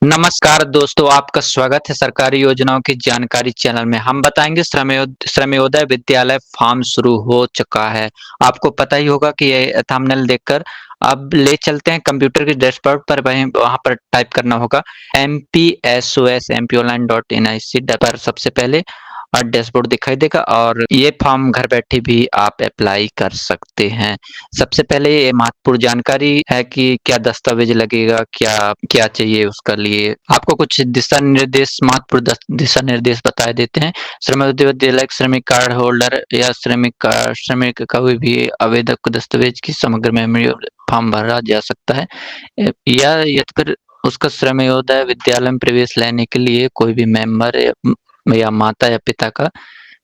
नमस्कार दोस्तों, आपका स्वागत है सरकारी योजनाओं की जानकारी चैनल में। हम बताएंगे श्रमयोदय विद्यालय फॉर्म शुरू हो चुका है। आपको पता ही होगा कि ये थंबनेल देखकर अब ले चलते हैं कंप्यूटर के डैशबोर्ड पर, वहीं वहां पर टाइप करना होगा MPSOS MPOnline.nic पर सबसे पहले और डैशबोर्ड दिखाई देगा और ये फॉर्म घर बैठे भी आप अप्लाई कर सकते हैं। सबसे पहले ये महत्वपूर्ण जानकारी है कि क्या दस्तावेज लगेगा, क्या क्या चाहिए उसका लिए आपको कुछ दिशा निर्देश, महत्वपूर्ण दिशा निर्देश बता देते हैं। श्रमयोदय विद्यालय श्रमिक कार्ड होल्डर या श्रमिक कोई भी आवेदक को दस्तावेज की समग्र मेमोरी फॉर्म भरा जा सकता है या फिर उसका श्रमयोदय विद्यालय में प्रवेश लेने के लिए कोई भी मेंबर या माता या पिता का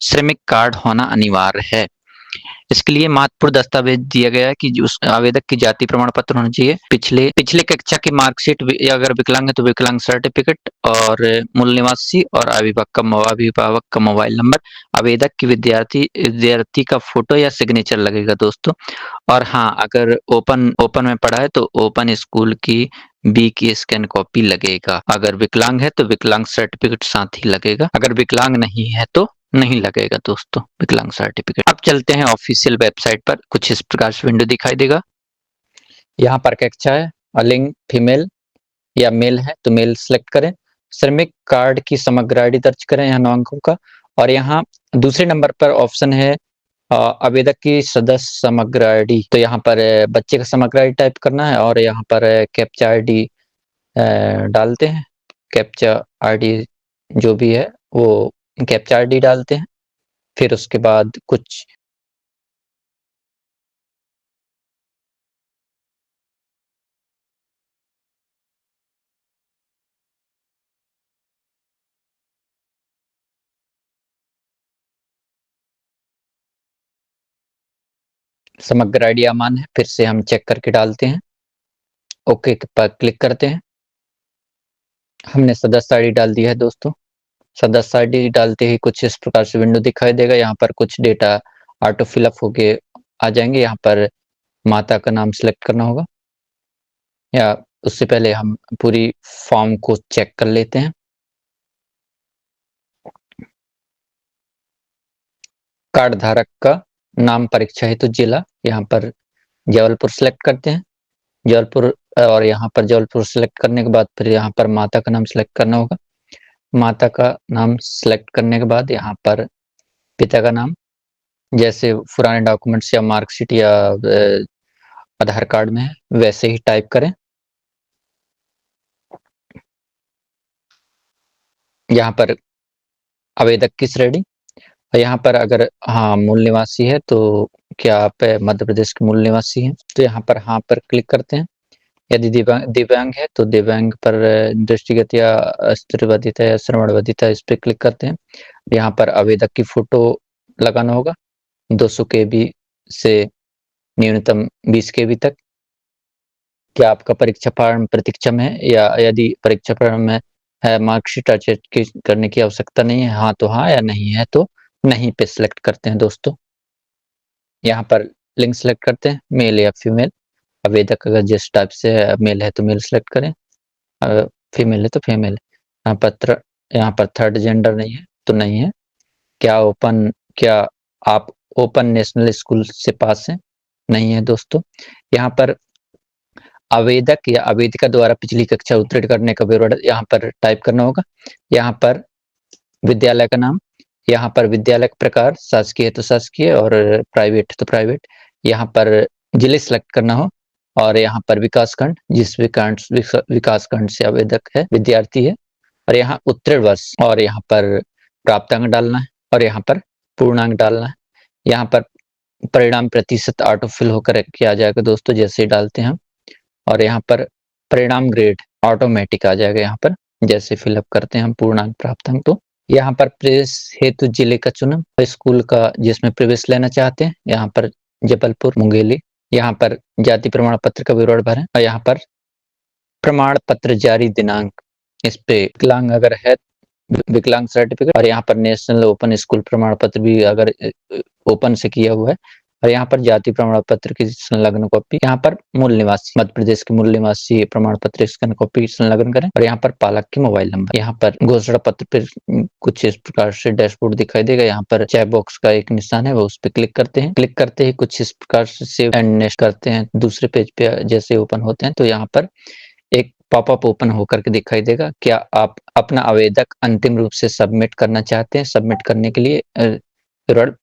श्रमिक कार्ड होना अनिवार्य है। इसके लिए महत्वपूर्ण दस्तावेज दिया गया है कि उस आवेदक की जाति प्रमाण पत्र होना चाहिए, पिछले पिछले कक्षा की मार्कशीट, या अगर विकलांग है तो विकलांग सर्टिफिकेट, और मूल निवासी और अभिभावक का मोबाइल नंबर, आवेदक की विद्यार्थी का फोटो या सिग्नेचर लगेगा दोस्तों। और हाँ, अगर ओपन ओपन में पढ़ा है तो ओपन स्कूल की बी की स्कैन कॉपी लगेगा। अगर विकलांग है तो विकलांग सर्टिफिकेट साथ ही लगेगा। अगर विकलांग नहीं है तो नहीं लगेगा दोस्तों विकलांग सर्टिफिकेट। अब चलते हैं ऑफिशियल वेबसाइट पर। कुछ इस प्रकार से विंडो दिखाई देगा। यहाँ पर कक्षा है और लिंग फीमेल या मेल है तो मेल सेलेक्ट करें। श्रमिक कार्ड की समग्र आईडी दर्ज करें यहाँ 9 अंकों का। और यहाँ दूसरे नंबर पर ऑप्शन है आवेदक की सदस्य समग्र आईडी। तो यहाँ पर बच्चे का समग्र आईडी टाइप करना है और यहाँ पर कैप्चा आईडी डालते हैं। कैप्चा आईडी जो भी है वो कैप्चा आईडी डालते हैं। फिर उसके बाद कुछ समग्र आईडी अमान है, फिर से हम चेक करके डालते हैं। ओके पर क्लिक करते हैं। हमने सदस्य आईडी डाल दिया है दोस्तों। सदस्य आईडी डालते ही कुछ इस प्रकार से विंडो दिखाई देगा। यहाँ पर कुछ डेटा ऑटो फिलअप होके आ जाएंगे। यहाँ पर माता का नाम सेलेक्ट करना होगा, या उससे पहले हम पूरी फॉर्म को चेक कर लेते हैं। कार्ड धारक का नाम, परीक्षा हेतु जिला, यहाँ पर जबलपुर सेलेक्ट करते हैं। जबलपुर, और यहाँ पर जबलपुर सेलेक्ट करने के बाद फिर यहाँ पर माता का नाम सेलेक्ट करना होगा। माता का नाम सेलेक्ट करने के बाद यहाँ पर पिता का नाम, जैसे पुराने डॉक्यूमेंट्स या मार्कशीट या आधार कार्ड में है वैसे ही टाइप करें। यहाँ पर आवेदक की श्रेणी, और यहाँ पर अगर हाँ मूल निवासी है तो क्या आप मध्य प्रदेश के मूल निवासी हैं तो यहाँ पर हाँ पर क्लिक करते हैं। यदि दिव्यांग है तो दिव्यांग पर दृष्टिगत या स्थिरबाधिता या श्रवणबाधिता इस पे क्लिक करते हैं। यहाँ पर आवेदक की फोटो लगाना होगा 200 KB से न्यूनतम 20 KB तक। क्या आपका परीक्षा फॉर्म प्रतीक्षा में है, या यदि परीक्षा फॉर्म में है मार्कशीट करने की आवश्यकता नहीं है, हाँ तो हाँ, या नहीं है तो नहीं पे सिलेक्ट करते हैं दोस्तों। यहाँ पर लिंग सेलेक्ट करते हैं, मेल या फीमेल। आवेदक अगर जिस टाइप से मेल है तो मेल सेलेक्ट करें, फीमेल है तो फीमेल। यहाँ पर थर्ड जेंडर नहीं है तो नहीं है। क्या आप ओपन नेशनल स्कूल से पास हैं, नहीं है दोस्तों। यहाँ पर आवेदक या आवेदिका द्वारा पिछली कक्षा उत्तीर्ण करने का विवरण यहाँ पर टाइप करना होगा। यहाँ पर विद्यालय का नाम, यहाँ पर विद्यालय का प्रकार, शासकीय है तो शासकीय और प्राइवेट है तो प्राइवेट। यहाँ पर जिले सेलेक्ट करना हो, और यहाँ पर विकासखंड, जिस विकासखंड से आवेदक है विद्यार्थी है, और यहाँ उत्तीर्ण वर्ष, और यहाँ पर प्राप्तांक डालना है, और यहाँ पर पूर्णांक डालना है। यहाँ पर परिणाम प्रतिशत ऑटो फिल होकर किया जाएगा दोस्तों, जैसे ही डालते हैं हम। और यहाँ पर परिणाम ग्रेड ऑटोमेटिक आ जाएगा यहाँ पर, जैसे फिलअप करते हैं हम पूर्णांक प्राप्तांक। तो यहाँ पर प्रवेश हेतु जिले का चुनाव, स्कूल का जिसमें प्रवेश लेना चाहते हैं, यहाँ पर जबलपुर मुंगेली। यहाँ पर जाति प्रमाण पत्र का विवरण भरें, और यहाँ पर प्रमाण पत्र जारी दिनांक, इस पे विकलांग अगर है विकलांग सर्टिफिकेट, और यहाँ पर नेशनल ओपन स्कूल प्रमाण पत्र भी अगर ओपन से किया हुआ है और यहाँ पर जाति प्रमाण पत्र की संलग्न कॉपी, यहाँ पर मूल निवासी मध्य प्रदेश के मूल निवासी प्रमाण पत्र स्कैन कॉपी संलग्न करें और यहाँ पर पालक की मोबाइल नंबर। यहाँ पर घोषणा पत्र पर कुछ इस प्रकार से डैशबोर्ड दिखाई देगा। यहाँ पर चेक बॉक्स का एक निशान है, वो उस पर क्लिक करते हैं। क्लिक करते ही कुछ इस प्रकार से सेव एंड नेक्स्ट करते हैं। दूसरे पेज पे जैसे ओपन होते हैं तो यहाँ पर एक पॉपअप ओपन होकर के दिखाई देगा। क्या आप अपना आवेदक अंतिम रूप से सबमिट करना चाहते हैं? सबमिट करने के लिए विवरण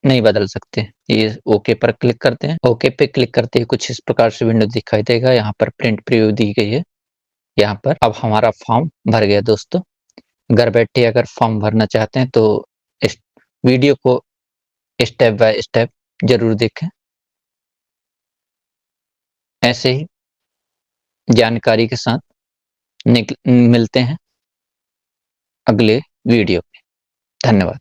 नहीं बदल सकते। ये ओके पर क्लिक करते हैं। ओके पे क्लिक करते ही कुछ इस प्रकार से विंडो दिखाई देगा। यहाँ पर प्रिंट प्रीव्यू दी गई है। यहाँ पर अब हमारा फॉर्म भर गया दोस्तों। घर बैठे अगर फॉर्म भरना चाहते हैं तो इस वीडियो को स्टेप बाय स्टेप जरूर देखें। ऐसे ही जानकारी के साथ मिलते हैं अगले वीडियो में। धन्यवाद।